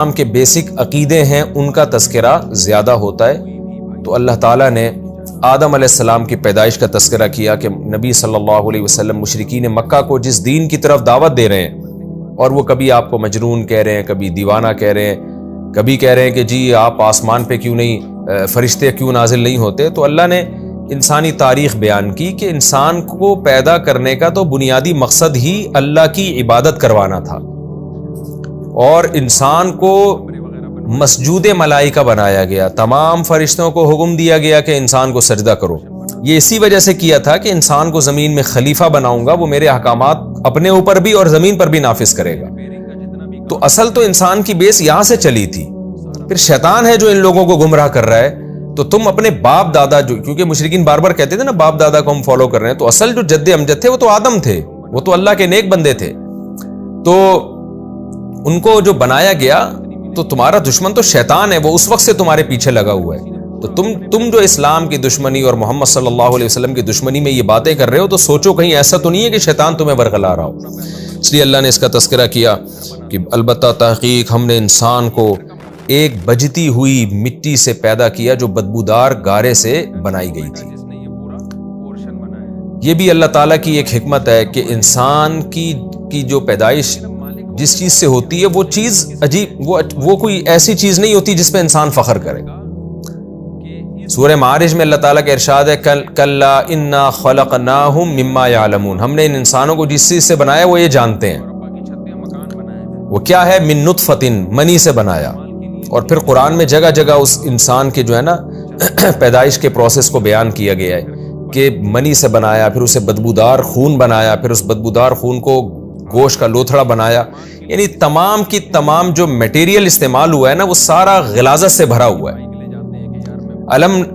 اسلام کے بیسک عقیدے ہیں ان کا تذکرہ زیادہ ہوتا ہے۔ تو اللہ تعالیٰ نے آدم علیہ السلام کی پیدائش کا تذکرہ کیا کہ نبی صلی اللہ علیہ وسلم مشرکین مکہ کو جس دین کی طرف دعوت دے رہے ہیں، اور وہ کبھی آپ کو مجنون کہہ رہے ہیں، کبھی دیوانہ کہہ رہے ہیں، کبھی کہہ رہے ہیں کہ جی آپ آسمان پہ کیوں نہیں، فرشتے کیوں نازل نہیں ہوتے، تو اللہ نے انسانی تاریخ بیان کی کہ انسان کو پیدا کرنے کا تو بنیادی مقصد ہی اللہ کی عبادت کروانا تھا، اور انسان کو مسجود ملائکہ بنایا گیا، تمام فرشتوں کو حکم دیا گیا کہ انسان کو سجدہ کرو۔ یہ اسی وجہ سے کیا تھا کہ انسان کو زمین میں خلیفہ بناؤں گا، وہ میرے احکامات اپنے اوپر بھی اور زمین پر بھی نافذ کرے گا۔ تو اصل تو انسان کی بیس یہاں سے چلی تھی، پھر شیطان ہے جو ان لوگوں کو گمراہ کر رہا ہے۔ تو تم اپنے باپ دادا، جو کیونکہ مشرکین بار بار کہتے تھے نا باپ دادا کو ہم فالو کر رہے ہیں، تو اصل جو جد امجد تھے وہ تو آدم تھے، وہ تو اللہ کے نیک بندے تھے، تو ان کو جو بنایا گیا، تو تمہارا دشمن تو شیطان ہے، وہ اس وقت سے تمہارے پیچھے لگا ہوا ہے۔ تو تم جو اسلام کی دشمنی اور محمد صلی اللہ علیہ وسلم کی دشمنی میں یہ باتیں کر رہے ہو، تو سوچو کہیں ایسا تو نہیں ہے کہ شیطان تمہیں برگلا رہا ہو۔ اس لیے اللہ نے اس کا تذکرہ کیا کہ البتہ تحقیق ہم نے انسان کو ایک بجتی ہوئی مٹی سے پیدا کیا جو بدبودار گارے سے بنائی گئی تھی۔ یہ بھی اللہ تعالیٰ کی ایک حکمت ہے کہ انسان کی جو پیدائش جس چیز سے ہوتی ہے، وہ چیز عجیب، وہ کوئی ایسی چیز نہیں ہوتی جس پہ انسان فخر کرے۔ سورہ معارج میں اللہ تعالیٰ کا ارشاد ہے کلا انا خلقناہم مما یعلمون، ہم نے ان انسانوں کو جس چیز سے بنایا وہ یہ جانتے ہیں، وہ کیا ہے، من نطفۃ، منی سے بنایا۔ اور پھر قرآن میں جگہ جگہ اس انسان کے جو ہے نا پیدائش کے پروسیس کو بیان کیا گیا ہے کہ منی سے بنایا، پھر اسے بدبودار خون بنایا، پھر اس بدبودار خون کو گوشت کا لوتھڑا بنایا، یعنی تمام کی تمام جو میٹیریل استعمال ہوا ہے نا وہ سارا غلاظت سے بھرا ہوا ہے۔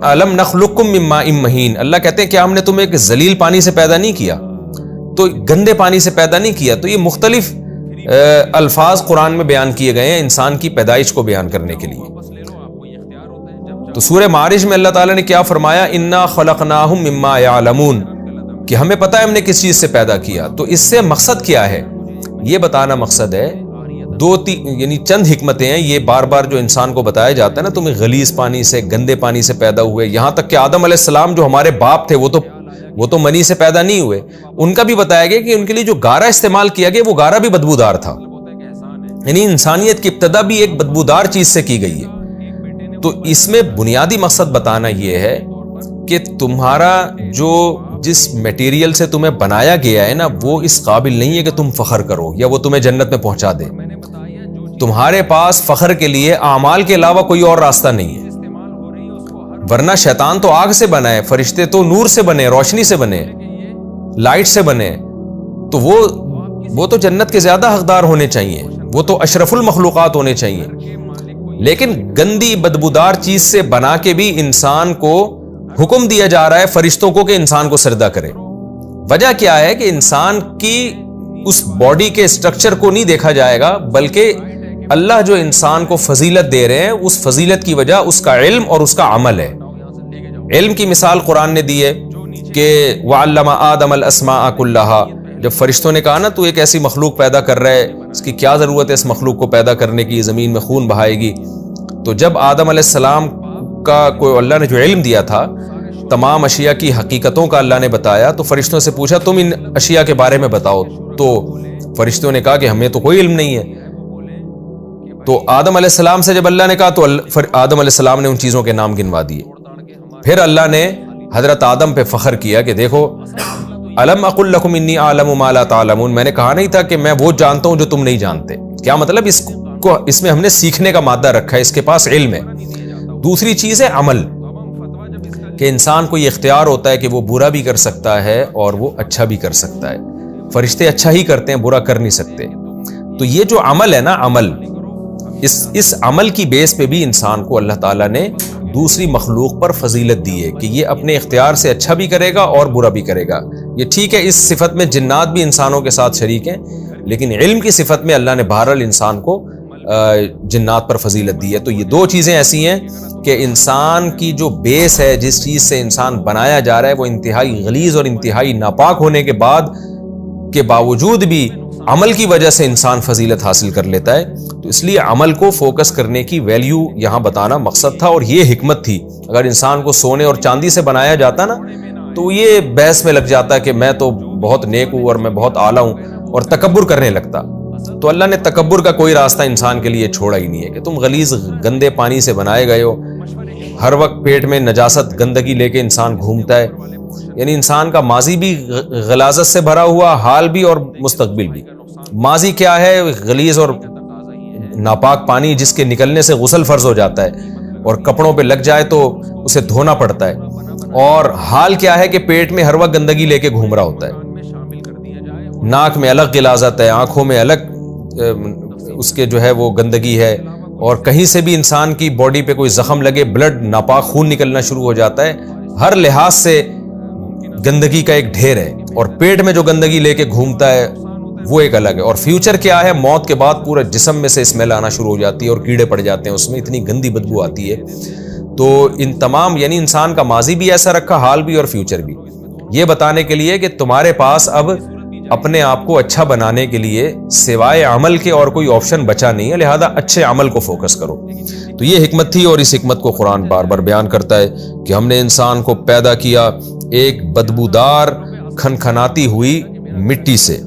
الم نخلقکم من ماء مہین، اللہ کہتے ہیں کہ ہم نے تمہیں ایک ذلیل پانی سے پیدا نہیں کیا، تو گندے پانی سے پیدا نہیں کیا۔ تو یہ مختلف الفاظ قرآن میں بیان کیے گئے ہیں انسان کی پیدائش کو بیان کرنے کے لیے۔ تو سورہ معارج میں اللہ تعالیٰ نے کیا فرمایا، انا خلقناہم مما یعلمون، کہ ہمیں پتہ ہے ہم نے کس چیز سے پیدا کیا۔ تو اس سے مقصد کیا ہے، یہ بتانا مقصد ہے۔ یعنی چند حکمتیں ہیں، یہ بار بار جو انسان کو بتایا جاتا ہے نا، تمہیں غلیظ پانی سے، گندے پانی سے پیدا ہوئے، یہاں تک کہ آدم علیہ السلام جو ہمارے باپ تھے وہ تو منی سے پیدا نہیں ہوئے، ان کا بھی بتایا گیا کہ ان کے لیے جو گارا استعمال کیا گیا وہ گارا بھی بدبودار تھا، یعنی انسانیت کی ابتدا بھی ایک بدبودار چیز سے کی گئی ہے۔ تو اس میں بنیادی مقصد بتانا یہ ہے کہ تمہارا جس میٹیریل سے تمہیں بنایا گیا ہے نا، وہ اس قابل نہیں ہے کہ تم فخر کرو یا وہ تمہیں جنت میں پہنچا دے۔ تمہارے پاس فخر کے لیے اعمال کے علاوہ کوئی اور راستہ نہیں ہے، ورنہ شیطان تو آگ سے بنا ہے، فرشتے تو نور سے بنے، روشنی سے بنے، لائٹ سے بنے، تو وہ تو جنت کے زیادہ حقدار ہونے چاہیے، وہ تو اشرف المخلوقات ہونے چاہیے، لیکن گندی بدبودار چیز سے بنا کے بھی انسان کو حکم دیا جا رہا ہے فرشتوں کو کہ انسان کو سجدہ کرے۔ وجہ کیا ہے کہ انسان کی اس باڈی کے اسٹرکچر کو نہیں دیکھا جائے گا، بلکہ اللہ جو انسان کو فضیلت دے رہے ہیں اس فضیلت کی وجہ اس کا علم اور اس کا عمل ہے۔ علم کی مثال قرآن نے دی ہے کہ وَعَلَّمَ آدَمَ الْأَسْمَاءَ كُلَّهَا، جب فرشتوں نے کہا نا تو ایک ایسی مخلوق پیدا کر رہا ہے، اس کی کیا ضرورت ہے اس مخلوق کو پیدا کرنے کی، زمین میں خون بہائے گی، تو جب آدم علیہ السلام کا کوئی اللہ نے جو علم دیا تھا، تمام اشیاء کی حقیقتوں کا اللہ نے بتایا، تو فرشتوں سے پوچھا تم ان اشیاء کے بارے میں بتاؤ، تو فرشتوں نے کہا کہ ہمیں تو کوئی علم نہیں ہے۔ تو آدم علیہ السلام سے جب اللہ نے کہا تو آدم علیہ السلام نے ان چیزوں کے نام گنوا دیے۔ پھر اللہ نے حضرت آدم پہ فخر کیا کہ دیکھو الم اقل لکم انی اعلم ما لا تعلمون، میں نے کہا نہیں تھا کہ میں وہ جانتا ہوں جو تم نہیں جانتے۔ کیا مطلب، اس میں ہم نے سیکھنے کا مادہ رکھا ہے، اس کے پاس علم ہے۔ دوسری چیز ہے عمل، کہ انسان کو یہ اختیار ہوتا ہے کہ وہ برا بھی کر سکتا ہے اور وہ اچھا بھی کر سکتا ہے۔ فرشتے اچھا ہی کرتے ہیں، برا کر نہیں سکتے۔ تو یہ جو عمل ہے نا، عمل، اس عمل کی بیس پہ بھی انسان کو اللہ تعالیٰ نے دوسری مخلوق پر فضیلت دی ہے کہ یہ اپنے اختیار سے اچھا بھی کرے گا اور برا بھی کرے گا۔ یہ ٹھیک ہے، اس صفت میں جنات بھی انسانوں کے ساتھ شریک ہیں، لیکن علم کی صفت میں اللہ نے بہرحال انسان کو جنات پر فضیلت دی ہے۔ تو یہ دو چیزیں ایسی ہیں کہ انسان کی جو بیس ہے، جس چیز سے انسان بنایا جا رہا ہے، وہ انتہائی غلیظ اور انتہائی ناپاک ہونے کے باوجود بھی عمل کی وجہ سے انسان فضیلت حاصل کر لیتا ہے. تو اس لیے عمل کو فوکس کرنے کی ویلیو یہاں بتانا مقصد تھا، اور یہ حکمت تھی. اگر انسان کو سونے اور چاندی سے بنایا جاتا نا تو یہ بحث میں لگ جاتا کہ میں تو بہت نیک ہوں اور میں بہت اعلیٰ ہوں، اور تکبر کرنے لگتا. تو اللہ نے تکبر کا کوئی راستہ انسان کے لیے چھوڑا ہی نہیں ہے کہ تم غلیظ گندے پانی سے بنائے گئے ہو. ہر وقت پیٹ میں نجاست گندگی لے کے انسان گھومتا ہے. یعنی انسان کا ماضی بھی غلاظت سے بھرا ہوا، حال بھی اور مستقبل بھی. ماضی کیا ہے؟ غلیظ اور ناپاک پانی جس کے نکلنے سے غسل فرض ہو جاتا ہے اور کپڑوں پہ لگ جائے تو اسے دھونا پڑتا ہے. اور حال کیا ہے کہ پیٹ میں ہر وقت گندگی لے کے گھوم رہا ہوتا ہے. ناک میں الگ غلاظت ہے، آنکھوں میں الگ اس کے جو ہے وہ گندگی ہے، اور کہیں سے بھی انسان کی باڈی پہ کوئی زخم لگے بلڈ ناپاک خون نکلنا شروع ہو جاتا ہے. ہر لحاظ سے گندگی کا ایک ڈھیر ہے، اور پیٹ میں جو گندگی لے کے گھومتا ہے وہ ایک الگ ہے. اور فیوچر کیا ہے؟ موت کے بعد پورے جسم میں سے اسمیل آنا شروع ہو جاتی ہے اور کیڑے پڑ جاتے ہیں اس میں، اتنی گندی بدبو آتی ہے. تو ان تمام یعنی انسان کا ماضی بھی ایسا رکھا، حال بھی اور فیوچر بھی، یہ بتانے کے لیے کہ تمہارے پاس اب اپنے آپ کو اچھا بنانے کے لیے سوائے عمل کے اور کوئی آپشن بچا نہیں ہے، لہذا اچھے عمل کو فوکس کرو. تو یہ حکمت تھی، اور اس حکمت کو قرآن بار بار بیان کرتا ہے کہ ہم نے انسان کو پیدا کیا ایک بدبودار کھنکھناتی ہوئی مٹی سے.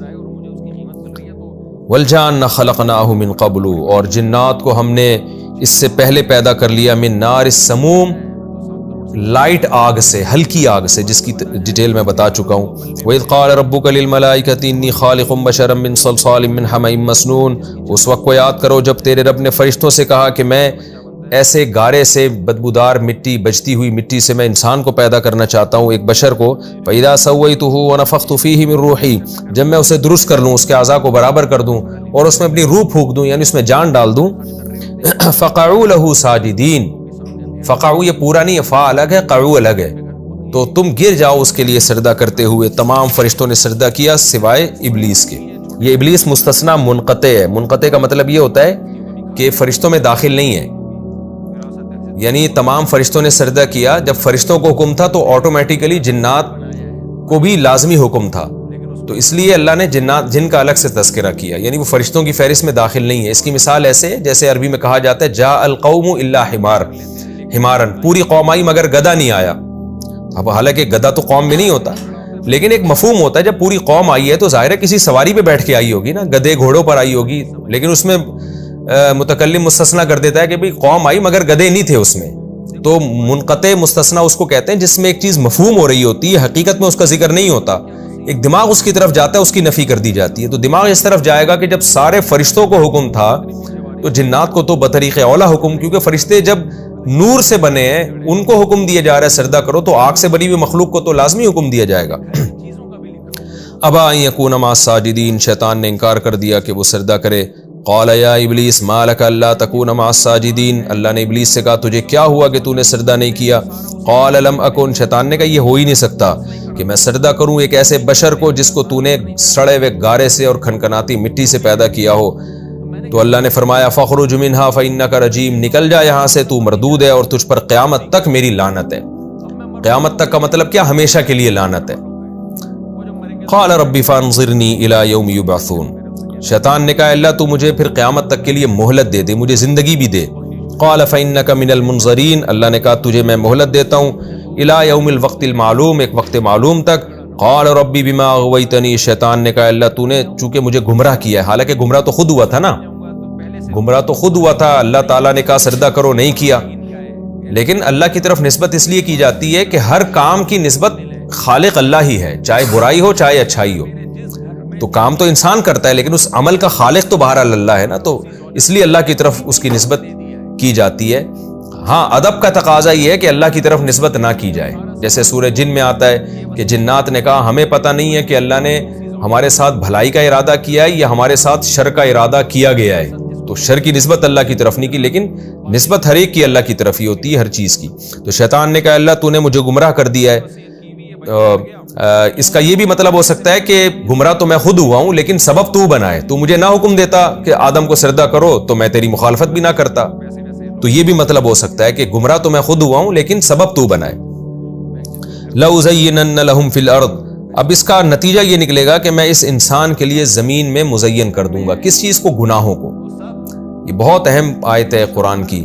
والجان خلقناہ من قبل، اور جنات کو ہم نے اس سے پہلے پیدا کر لیا من نار السموم، لائٹ آگ سے، ہلکی آگ سے، جس کی ڈیٹیل میں بتا چکا ہوں. وَإِذْ قَالَ رَبُّكَ لِلْمَلَائِكَةِ إِنِّي خَالِقٌ بَشَرًا مِّن صَلْصَالٍ مِّنْ حَمَإٍ مَّسْنُونٍ. اس وقت کو یاد کرو جب تیرے رب نے فرشتوں سے کہا کہ میں ایسے گارے سے، بدبودار مٹی، بجتی ہوئی مٹی سے میں انسان کو پیدا کرنا چاہتا ہوں، ایک بشر کو. فَإِذَا سَوَّيْتُهُ وَنَفَخْتُ فِيهِ مِن رُوحِي، جب میں اسے درست کر لوں، اس کے اعضاء کو برابر کر دوں اور اس میں اپنی روح پھونک دوں، یعنی اس میں جان ڈال دوں. فَقَعُوا لَهُ سَاجِدِينَ، فقعو یہ پورا نہیں ہے، فا الگ ہے، قعو الگ ہے. تو تم گر جاؤ اس کے لیے سجدہ کرتے ہوئے. تمام فرشتوں نے سجدہ کیا سوائے ابلیس کے. یہ ابلیس مستثنی منقطع ہے. منقطع کا مطلب یہ ہوتا ہے کہ فرشتوں میں داخل نہیں ہے، یعنی تمام فرشتوں نے سجدہ کیا. جب فرشتوں کو حکم تھا تو آٹومیٹیکلی جنات کو بھی لازمی حکم تھا، تو اس لیے اللہ نے جن کا الگ سے تذکرہ کیا، یعنی وہ فرشتوں کی فہرست میں داخل نہیں ہے. اس کی مثال ایسے جیسے عربی میں کہا جاتا ہے جاء القوم الا حمارن، پوری قوم آئی مگر گدھا نہیں آیا. اب حالانکہ گدھا تو قوم میں نہیں ہوتا، لیکن ایک مفہوم ہوتا ہے جب پوری قوم آئی ہے تو ظاہر ہے کسی سواری پہ بیٹھ کے آئی ہوگی نا، گدھے گھوڑوں پر آئی ہوگی، لیکن اس میں متکلم مستثنیٰ کر دیتا ہے کہ بھئی قوم آئی مگر گدھے نہیں تھے اس میں. تو منقطع مستثنیٰ اس کو کہتے ہیں جس میں ایک چیز مفہوم ہو رہی ہوتی ہے، حقیقت میں اس کا ذکر نہیں ہوتا. ایک دماغ اس کی طرف جاتا ہے، اس کی نفی کر دی جاتی ہے. تو دماغ اس طرف جائے گا کہ جب سارے فرشتوں کو حکم تھا تو جنات کو تو بطریق اولا حکم، کیونکہ فرشتے جب نور سے بنے ہیں ان کو حکم دیا جا رہا ہے سجدہ کرو، تو آگ سے بنی ہوئی مخلوق کو تو لازمی حکم دیا جائے گا. ابا ان یکون مع الساجدین، شیطان نے انکار کر دیا کہ وہ سجدہ کرے. قال یا ابلیس ما لک الا تکون مع الساجدین، اللہ نے ابلیس سے کہا تجھے کیا ہوا کہ تو نے سجدہ نہیں کیا. قال لم اکن، شیطان نے کہا یہ ہو ہی نہیں سکتا کہ میں سجدہ کروں ایک ایسے بشر کو جس کو تو نے سڑے ہوئے گارے سے اور کھنکھناتی مٹی سے پیدا کیا ہو. تو اللہ نے فرمایا فخرج منها فانک رجیم، نکل جا یہاں سے، تو مردود ہے اور تجھ پر قیامت تک میری لعنت ہے. قیامت تک کا مطلب کیا؟ ہمیشہ کے لیے لعنت ہے. قال رب فانظرنی الی یوم یبعثون، شیطان نے کہا اللہ تو مجھے پھر قیامت تک کے لیے مہلت دے دے، مجھے زندگی بھی دے. قال فانک من المنظرین، اللہ نے کہا تجھے میں مہلت دیتا ہوں الی یوم الوقت المعلوم، ایک وقت معلوم تک. قال ربی بما اغویتنی، شیطان نے کہا اللہ تو نے چونکہ مجھے گمراہ کیا ہے، حالانکہ گمراہ تو خود ہوا تھا نا، گمراہ تو خود ہوا تھا. اللہ تعالیٰ نے کہا سجدہ کرو، نہیں کیا. لیکن اللہ کی طرف نسبت اس لیے کی جاتی ہے کہ ہر کام کی نسبت خالق اللہ ہی ہے، چاہے برائی ہو چاہے اچھائی ہو. تو کام تو انسان کرتا ہے لیکن اس عمل کا خالق تو بہرحال اللہ ہے نا، تو اس لیے اللہ کی طرف اس کی نسبت کی جاتی ہے. ہاں ادب کا تقاضا یہ ہے کہ اللہ کی طرف نسبت نہ کی جائے. جیسے سورہ جن میں آتا ہے کہ جنات نے کہا ہمیں پتہ نہیں ہے کہ اللہ نے ہمارے ساتھ بھلائی کا ارادہ کیا ہے یا ہمارے ساتھ شر کا ارادہ کیا گیا ہے. تو شر کی نسبت اللہ کی طرف نہیں کی، لیکن نسبت ہر ایک کی اللہ کی طرف ہی ہوتی ہے ہر چیز کی. تو شیطان نے کہا اللہ تو نے مجھے گمراہ کر دیا ہے. اس کا یہ بھی مطلب ہو سکتا ہے کہ گمراہ تو میں خود ہوا ہوں لیکن سبب تو بنا ہے، تو مجھے نہ حکم دیتا کہ آدم کو سجدہ کرو تو میں تیری مخالفت بھی نہ کرتا. تو یہ بھی مطلب ہو سکتا ہے کہ گمراہ تو میں خود ہوا ہوں لیکن سبب تو بنا ہے. لَأُزَيِّنَنَّ لَهُمْ فِي الْأَرْضِ، اب اس کا نتیجہ یہ نکلے گا کہ میں اس انسان کے لیے زمین میں مزین کر دوں گا. کس چیز کو؟ گناہوں کو. یہ بہت اہم آیت ہے قرآن کی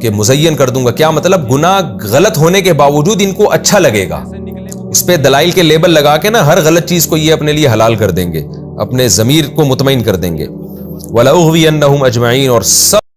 کہ مزین کر دوں گا. کیا مطلب؟ گناہ غلط ہونے کے باوجود ان کو اچھا لگے گا. اس پہ دلائل کے لیبل لگا کے نا ہر غلط چیز کو یہ اپنے لیے حلال کر دیں گے, اپنے ضمیر کو مطمئن کر دیں گے. وَلَأُغْوِيَنَّهُمْ أَجْمَعِينَ, اور سب